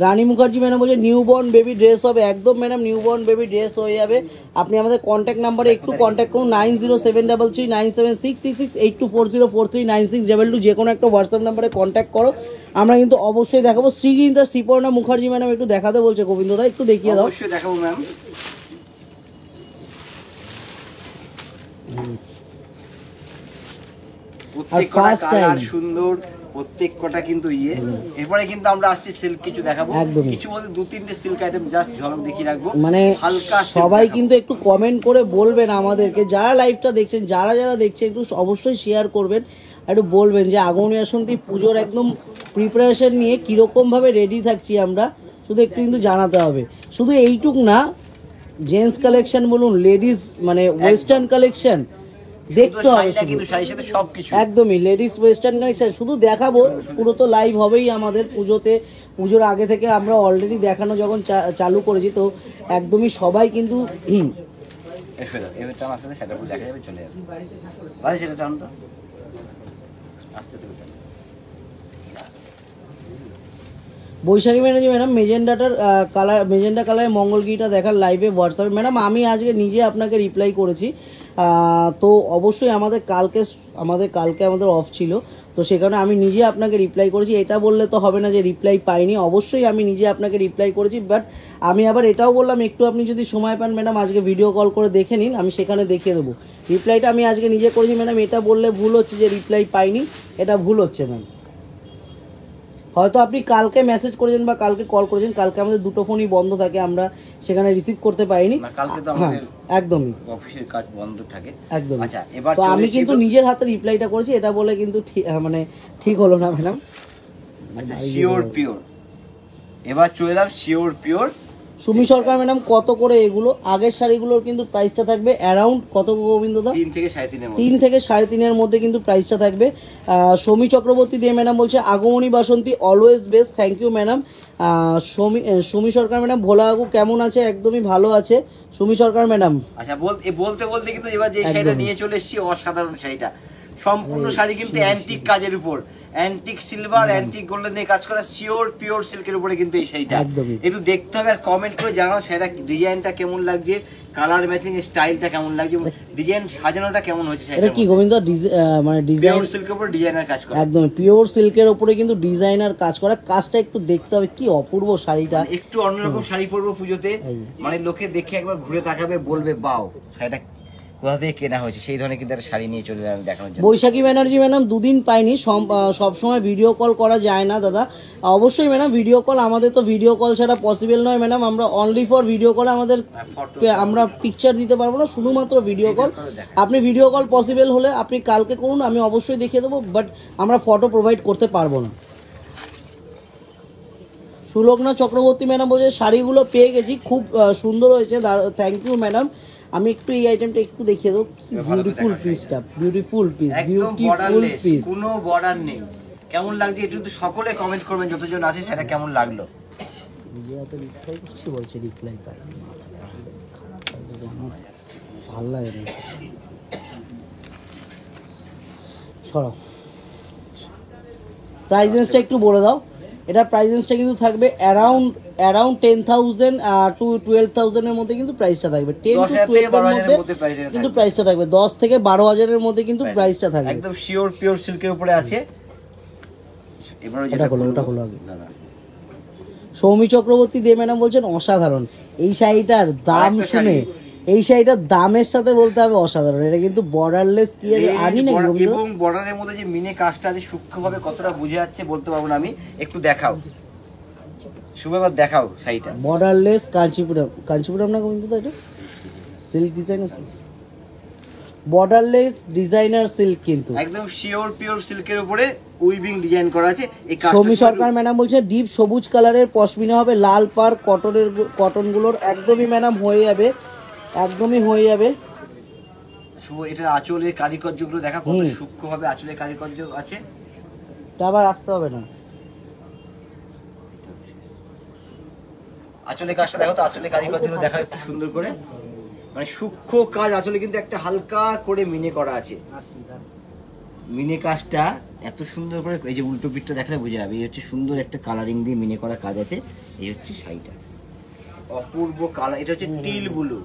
রানী মুখার্জি ম্যাডাম বলছে নিউবর্ন বেবি ড্রেস হবে, একদম ম্যাডাম নিউবর্ন বেবি ড্রেস হয়ে যাবে। আপনি আমাদের কন্ট্যাক্ট নাম্বারে একটু কন্ট্যাক্ট করুন, 907339768240439692, যে কোনো একটা হোয়াটসঅ্যাপ নাম্বারে কন্ট্যাক্ট করো, আমরা কিন্তু অবশ্যই দেখাবো। শ্রীগিরিতা শ্রীপর্ণা মুখার্জি ম্যাডাম একটু দেখাতে বলছে গোবিন্দ দা, একটু দেখিয়ে দাও। অবশ্যই দেখাবো ম্যাম। সুন্দর প্রত্যেক কটা কিন্তু এরপরে কিন্তু আমরা আসছি সিল্ক কিছু দেখাবো, কিছু বলতে 2-3টে সিল্ক আইটেম জাস্ট ঝলক দেখিয়ে রাখবো। মানে হালকা সবাই কিন্তু একটু কমেন্ট করে বলবেন আমাদেরকে, যারা লাইভটা দেখছেন, যারা দেখছেন একটু অবশ্যই শেয়ার করবেন, একটু বলবেন যে আগমনী বাসন্তী পুজোর একদম প্রিপারেশন নিয়ে কিরকম ভাবে রেডি থাকছি আমরা, শুধু একটু কিন্তু জানাতে হবে। শুধু এইটুক না, জেন্টস কালেকশন বলুন, লেডিস মানে ওয়েস্টার্ন কালেকশন দেখতে হবে কিন্তু শাড়ির সাথে সবকিছু, একদমই লেডিস ওয়েস্টার্ন কালেকশন শুধু দেখাবো। পুরো তো লাইভ হবেই আমাদের পুজোতে, পুজোর আগে থেকে আমরা অলরেডি দেখানো যখন চালু করেছি, তো একদমই সবাই কিন্তু বৈশাখী ব্যানার্জি ম্যাডাম মেজেন্ডা কালারের মঙ্গলগিরিটা দেখার লাইভে হোয়াটসঅ্যাপে ম্যাডাম আমি আজকে নিজে আপনাকে রিপ্লাই করেছি। তো অবশ্যই আমাদের কালকে আমাদের অফ ছিল, তো সে কারণে আমি নিজে আপনাকে রিপ্লাই করেছি। এটা বললে তো হবে না যে রিপ্লাই পাইনি, অবশ্যই আমি নিজে আপনাকে রিপ্লাই করেছি। বাট আমি আবার এটাও বললাম একটু আপনি যদি সময় পান ম্যাডাম আজকে ভিডিও কল করে দেখে নিন, আমি সেখানে দেখিয়ে দেবো। রিপ্লাইটা আমি আজকে নিজে করেছি ম্যাডাম, এটা বললে ভুল হচ্ছে যে রিপ্লাই পাইনি, এটা ভুল হচ্ছে ম্যাম। হয়তো আপনি কালকে মেসেজ করেছেন বা কালকে কল করেছেন, কালকে আমাদের দুটো ফোনই বন্ধ থাকে, আমরা সেখানে রিসিভ করতে পারিনি। কালকে তো আমাদের একদমই অফিসের কাজ বন্ধ থাকে একদম। আচ্ছা, এবার তো আমি কিন্তু নিজের হাতে রিপ্লাইটা করেছি, এটা বলে কিন্তু মানে ঠিক হলো না ম্যাডাম। আচ্ছা শিওর পিওর, এবার চলে এলাম sure pure Sumi Sarkar madam কত করে এগুলো? আগের শাড়িগুলোর কিন্তু প্রাইসটা থাকবে অ্যারাউন্ড কত গোবিন্দ দা? 3 থেকে 3.5 3 থেকে 3.5 মধ্যে কিন্তু প্রাইসটা থাকবে। সমী চক্রবর্তী দিয়ে ম্যাডাম বলছে Agamani Basanti always best, thank you madam. Sumi Sarkar madam Bhola কাকু কেমন আছে? একদমই ভালো আছে সুমি সরকার ম্যাডাম। আচ্ছা বলতে কিন্তু এবার যে শাড়িটা নিয়ে চলে এসেছি অসাধারণ শাড়িটা, সম্পূর্ণ শাড়ি কিন্তু অ্যান্টিক কাজের উপর, অ্যান্টিক সিলভার অ্যান্টিক গোল্ডেন দিয়ে কাজ করা শিওর পিওর সিল্কের উপরে কিন্তু এই শাড়িটা। একটু দেখতে হবে আর কমেন্ট করে জানাও শাড়িটা ডিজাইনটা কেমন লাগছে, কালার ম্যাচিং স্টাইলটা কেমন লাগছে, ডিজাইন সাজানোটা কেমন হয়েছে। এটা কি গোবিন্দ মানে ডিজাইন পিওর সিল্কের উপর ডিজাইনার কাজ করা, একদম পিওর সিল্কের উপরে কিন্তু ডিজাইনার কাজ করা, কাজটা একটু দেখতে হবে কি অপূর্ব শাড়িটা। একটু অন্যরকম শাড়ি পরবো পুজোতে, মানে লোকে দেখে একবার ঘুরে তাকাবে বলবে বাও শাড়িটা কোথা থেকে কেনা হয়েছে, সেই ধরনের কিন্তু একটা শাড়ি নিয়ে চলে যাবে দেখানোর জন্য। বৈশাখী ব্যানার্জি ম্যাডাম দুদিন পাইনি, সবসময় ভিডিও কল করা যায় না দাদা। অবশ্যই ম্যাডাম ভিডিও কল, আমাদের তো ভিডিও কল ছাড়া পসিবল নয় ম্যাডাম, আমরা অনলি ফর ভিডিও কল, আমরা পিকচার দিতে পারবো না, শুধুমাত্র ভিডিও কল। আপনি ভিডিও কল পসিবল হলে আপনি কালকে করুন, আমি অবশ্যই দেখিয়ে দেবো, বাট আমরা ফটো প্রোভাইড করতে পারবো না। সুলগ্না চক্রবর্তী ম্যাডাম বলছে শাড়িগুলো পেয়ে গেছি, খুব সুন্দর হয়েছে, থ্যাংক ইউ ম্যাডাম। আমি একটু এই আইটেমটা একটু দেখিয়ে দেবো, বিউটিফুল পিসটা, বিউটিফুল পিস, একদম বিউটিফুল বর্ডারলেস, পিস। কোনো বর্ডার নেই। কেমন লাগছে একটু তো সকলে কমেন্ট করবেন, যতজন আছে সেটা কেমন লাগলো। নিজে এত রিপ্লাই করছি, বলছে রিপ্লাই পাই, ভালো লাগে না। সরাও, প্রাইস রেঞ্জটা একটু বলে দাও। এটা প্রাইস রেঞ্জটা কিন্তু থাকবে অ্যারাউন্ড 10,000 টু 12,000 এর মধ্যে কিন্তু প্রাইসটা থাকবে। 10 টু 12 এর মধ্যে কিন্তু প্রাইসটা থাকবে, 10 থেকে 12,000 এর মধ্যে কিন্তু প্রাইসটা থাকবে। একদম শিওর পিওর সিল্কের উপরে আছে। এবারে যেটা হলো ওটা হলো আগে। সৌমি চক্রবর্তী দে ম্যাডাম বলছেন অসাধারণ। এই শাড়িটার দাম শুনে, এই শাড়িটার দামের সাথে বলতে হবে অসাধারণ। এটা কিন্তু বর্ডারলেস কি আনি না, এবং বর্ডারের মধ্যে যে মিনে কাজটা আছে সূক্ষ্মভাবে কতটা বুঝে যাচ্ছে বলতে পারবো না আমি। একটু দেখাও শুভবার, দেখাও শাড়িটা। বর্ডারলেস কাঞ্চিপুরম, কাঞ্চিপুরম না কিন্তু তো এটা silk designer silk, borderless designer silk কিন্তু একদম শিওর পিওর সিল্কের উপরে উইভিং ডিজাইন করা আছে। এই সৌমি সরকার ম্যাডাম বলছে ডিপ সবুজ কালারের পশমিনা হবে, লাল পার কটনের, কটনগুলোর একদমই ম্যাডাম হয়ে যাবে, একদমই হয়ে যাবে। শুভ এটার আঁচলের কারিকার্যগুলো দেখা কত সূক্ষ্মভাবে আঁচলের কারিকার্য আছে। তা আবার আসতে হবে না, আঁচলের কাজটা দেখো তো, আঁচলের কারিকার্যগুলো দেখা একটু সুন্দর করে, মানে সূক্ষ্ম কাজ আঁচলে কিন্তু একটা হালকা করে মিনে করা আছে। মিনে কাজটা এত সুন্দর করে, এই যে উল্টো পিঠটা দেখলে বোঝা যাবে। এই হচ্ছে সুন্দর একটা কালারিং দিয়ে মিনে করা কাজ আছে। এই হচ্ছে শাড়িটা, অপূর্ব কালার। এটা হচ্ছে টিল ব্লু,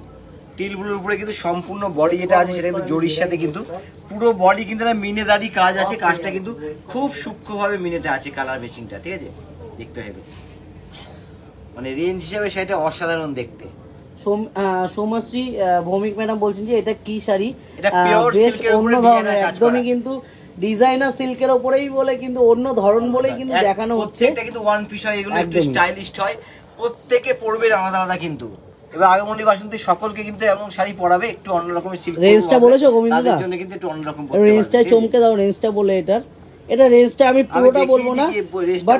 টিল ব্লুর উপরে কিন্তু সম্পূর্ণ বডি যেটা আছে সেটা কিন্তু জরির সাথে কিন্তু পুরো বডি কিন্তু একটা মিনেদারি কাজ আছে। কাজটা কিন্তু খুব সূক্ষ্মভাবে মিনেটা আছে, কালার ম্যাচিংটা, ঠিক আছে, দেখতে হবে। মানে রেঞ্জ হিসাবে সেটা অসাধারণ দেখতে। সৌমশ্রী ভৌমিক ম্যাডাম বলছেন যে এটা কি শাড়ি, এটা পিওর বেশ সিল্কের অন্য উপরে ধরনের, ডিজাইনের কাজ একদমই করা। কিন্তু ডিজাইনার সিল্কের উপরেই বলে কিন্তু অন্য ধরন বলেই কিন্তু দেখানো হচ্ছে। প্রত্যেকটা কিন্তু ওয়ান পিস হয়, এগুলো একটু স্টাইলিশ হয়, প্রত্যেকে পরবে আলাদা আলাদা। কিন্তু এবার আগমনী বাসন্তী সকলকে কিন্তু এমন শাড়ি পরাবে, একটু অন্যরকমের সিল্ক। রেঞ্জটা বলেছো গোবিন্দদা? তাদের জন্য কিন্তু একটু অন্যরকম পড়তে রেঞ্জটা চমকে দাও, রেঞ্জটা বলে এটার, এটা রেঞ্জটা আমি পুরোটা বলবো না, বাট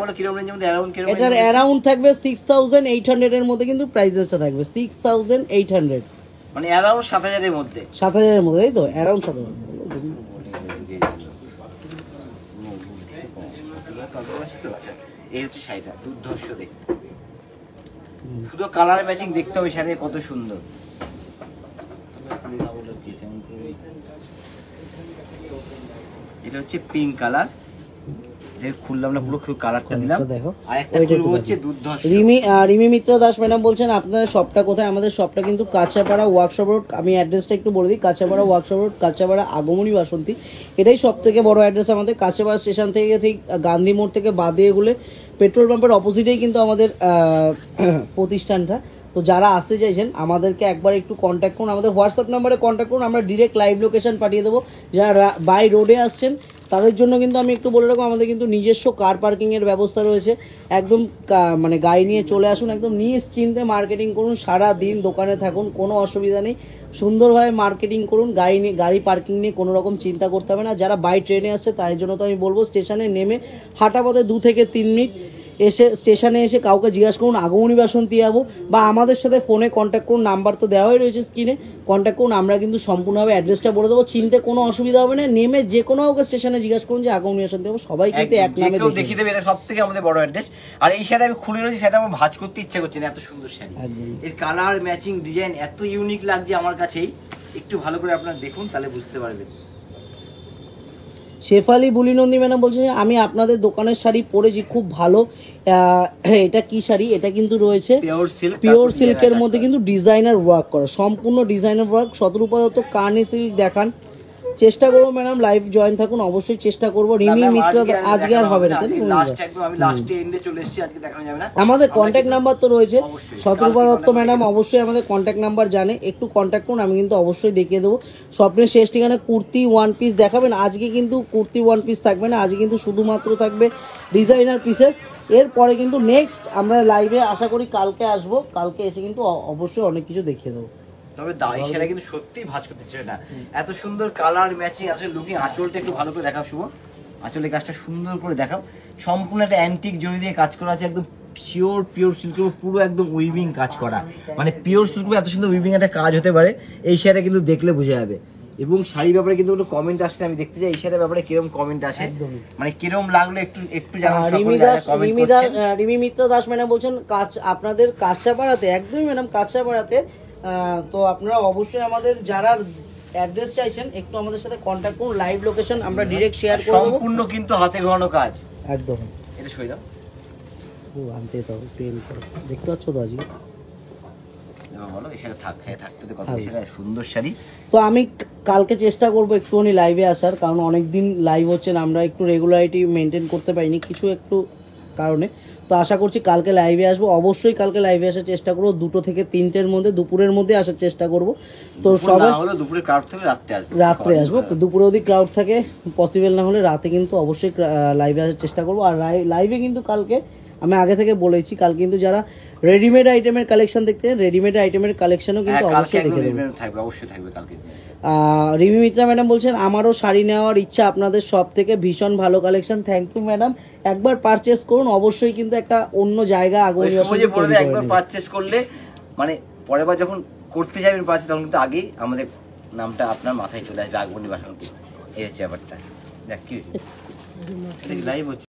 এটার অ্যারাউন্ড থাকবে 6,800 এর মধ্যে কিন্তু প্রাইসটা থাকবে 6,800, মানে অ্যারাউন্ড 7,000 এর মধ্যে, 7,000 এর মধ্যে, তাই তো? অ্যারাউন্ড 7,000। এই হচ্ছে শাড়িটা, দুর্ধর্ষ দেখতে, শুধু কালার ম্যাচিং দেখতে হবে শাড়ি কত সুন্দর। এটা হচ্ছে পিঙ্ক কালার, এটা খুললাম না, পুরো কালারটা দিলাম। দেখো আরেকটা খুলবো হচ্ছে দুর্ধর্ষ। রিমি মিত্র দাস ম্যাডাম বলছেন আপনাদের শপটা কোথায়? আমাদের শপটা কিন্তু কাঁচাপাড়া ওয়ার্কশপ রোড, আমি অ্যাড্রেসটা একটু বলে দিই, কাঁচাপাড়া ওয়ার্কশপ রোড, কাঁচাপাড়া আগমনী বাসন্তী, এটাই সব থেকে বড় অ্যাড্রেস আমাদের। কাঁচাপাড়া স্টেশন থেকে ঠিক গান্ধী মোড় থেকে বাদে এগুলো পেট্রোল পাম্পের অপোজিটেই কিন্তু আমাদের প্রতিষ্ঠানটা। তো যারা আসতে চাইছেন আমাদেরকে একবার একটু কন্ট্যাক্ট করুন, আমাদের হোয়াটসঅ্যাপ নাম্বারে কন্ট্যাক্ট করুন, আমরা ডিরেক্ট লাইভ লোকেশন পাঠিয়ে দেবো। যারা বাই রোডে আসছেন তাদের জন্য কিন্তু আমি একটু বলে রাখবো, আমাদের কিন্তু নিজস্ব কার পার্কিংয়ের ব্যবস্থা রয়েছে। একদম মানে গাড়ি নিয়ে চলে আসুন, একদম নিশ্চিন্তে মার্কেটিং করুন, সারা দিন দোকানে থাকুন, কোনো অসুবিধা নেই, সুন্দরভাবে মার্কেটিং করুন। গাড়ি পার্কিং নিয়ে কোনো রকম চিন্তা করতে হবে না। যারা বাই ট্রেনে আসছে তাদের জন্য তো আমি বলবো স্টেশনে নেমে হাঁটা পথে 2 থেকে 3 মিনিট এসে স্টেশনে এসে কাউকে জিজ্ঞাসা করুন আগমনী বাসন্তী যাবো, বা আমাদের সাথে ফোনে কন্ট্যাক্ট করুন, নাম্বার তো দেওয়াই রয়েছে স্ক্রিনে, কন্ট্যাক্ট করুন। আমরা কিন্তু সম্পূর্ণভাবে অ্যাড্রেসটা বলে দেবো, চিনতে কোনো অসুবিধা হবে না। নেমে যে কোনো কাউকে স্টেশনে জিজ্ঞাসা করুন যে আগমনী বাসন্তী যাবো, সবাই কিন্তু এক নামে দেখিয়ে দেবে। এটা সব থেকে আমাদের বড় অ্যাড্রেস। আর এই শাড়ি আমি খুলে রয়েছি, সেটা আমার ভাঁজ করতে ইচ্ছা করছে না, এত সুন্দর শাড়ি। এর কালার ম্যাচিং ডিজাইন এত ইউনিক লাগছে আমার কাছেই, একটু ভালো করে আপনারা দেখুন তাহলে বুঝতে পারবেন। শেফালি বুলিনন্দী ম্যাডাম বলছেন যে আমি আপনাদের দোকানের শাড়ি পরেছি, খুব ভালো। এটা কি শাড়ি? এটা কিন্তু রয়েছে পিওর সিল্কের মধ্যে কিন্তু ডিজাইনার ওয়ার্ক করা, সম্পূর্ণ ডিজাইনার ওয়ার্ক। শতরূপা দত্ত কানি সিল্ক দেখান, চেষ্টা করবো ম্যাডাম, লাইভ জয়েন থাকুন, অবশ্যই চেষ্টা করবো। রিমি মিত্র আজকে আর হবে না, আমাদের কন্ট্যাক্ট নাম্বার তো রয়েছে। শতরূপা দত্ত ম্যাডাম অবশ্যই আমাদের কন্ট্যাক্ট নাম্বার জানে, একটু কন্ট্যাক্ট করুন, আমি কিন্তু অবশ্যই দেখিয়ে দেবো। স্বপ্নের শেষ ঠিকানা কুর্তি ওয়ান পিস দেখাবেন, আজকে কিন্তু কুর্তি ওয়ান পিস থাকবে না, আজকে কিন্তু শুধুমাত্র থাকবে ডিজাইনার পিসেস। এরপরে কিন্তু নেক্সট আমরা লাইভে আশা করি কালকে আসবো, কালকে এসে কিন্তু অবশ্যই অনেক কিছু দেখিয়ে দেবো। তবে দাই সেটা কিন্তু সত্যি ভাঁজ করতে চাই না, এত সুন্দর কালার ম্যাচিং আসলে লুকিং। আঁচলটা একটু ভালো করে দেখাও শুভ, আঁচলের কাজটা সুন্দর করে দেখাও। সম্পূর্ণ একটা অ্যান্টিক জড়ি দিয়ে কাজ করা আছে, একদম পিওর সিল্কের উপর পুরো একদম উইভিং কাজ করা, মানে পিওর সিল্কের এত সুন্দর উইভিং একটা কাজ হতে পারে এই শাড়িটা কিন্তু দেখলে বোঝা যাবে। এবং শাড়ির ব্যাপারে কিন্তু কোনো কমেন্ট আসছে, আমি দেখতে চাই এই শাড়ির ব্যাপারে কিরকম কমেন্ট আসে, মানে কিরকম লাগলো একটু জানান সকলে যারা কমেন্ট করছেন। রিমি মিত্র দাস ম্যাডাম বলছেন আপনাদের কাঁচাপাড়াতে, একদমই ম্যাডাম কাঁচাপাড়াতে। তো আপনারা অবশ্যই আমাদের যারা অ্যাড্রেস চাইছেন একটু আমাদের সাথে কন্ট্যাক্ট করুন, লাইভ লোকেশন আমরা ডিরেক্ট শেয়ার করে দেবো। সম্পূর্ণ কিন্তু হাতে ঘোরানো কাজ একদম। এটা সই দাও, ও আনতে তো পেন করে দেখতে পাচ্ছ তো আজকে বলো এই শাড়ি থাকতে তো কত সুন্দর শাড়ি। তো আমি কালকে চেষ্টা করবো একটুখানি লাইভে আসার, কারণ অনেকদিন লাইভ হচ্ছে না, আমরা একটু রেগুলারিটি মেনটেন করতে পারিনি কিছু একটু কারণে। তো আশা করছি কালকে লাইভে আসবো, অবশ্যই কালকে লাইভে আসার চেষ্টা করবো 2 থেকে 3টের মধ্যে, দুপুরের মধ্যে আসার চেষ্টা করব। তো সবাই দুপুরে ক্রাউড থেকে রাত্রে আসবো, দুপুরে অবধি ক্রাউড থাকে, পসিবল না হলে রাতে কিন্তু অবশ্যই লাইভে আসার চেষ্টা করবো। আর লাইভে কিন্তু কালকে আমি আগে থেকে বলেছি, কালকে কিন্তু যারা রেডিমেড আইটেমের কালেকশন দেখতে চান, রেডিমেড আইটেমের কালেকশনও কিন্তু অবশ্যই দেখে নেবেন, অবশ্যই থাকবে কালকে। রিমি মিত্রা ম্যাডাম বলছেন আমারও শাড়ি নেওয়ার ইচ্ছা আপনাদের সব থেকে, ভীষণ ভালো কালেকশন। থ্যাংক ইউ ম্যাডাম, একবার পারচেস করুন, অবশ্যই কিন্তু একটা অন্য জায়গা আগামী বছর একবার পারচেস করলে মানে পরের বার যখন করতে যাবেন পারচেস তখন কিন্তু আগেই আমাদের নামটা আপনার মাথায় চলে আসবে, আগমনী বাসন্তী। এই হচ্ছে ব্যাপারটা। দেখ কি লাইভ হচ্ছে।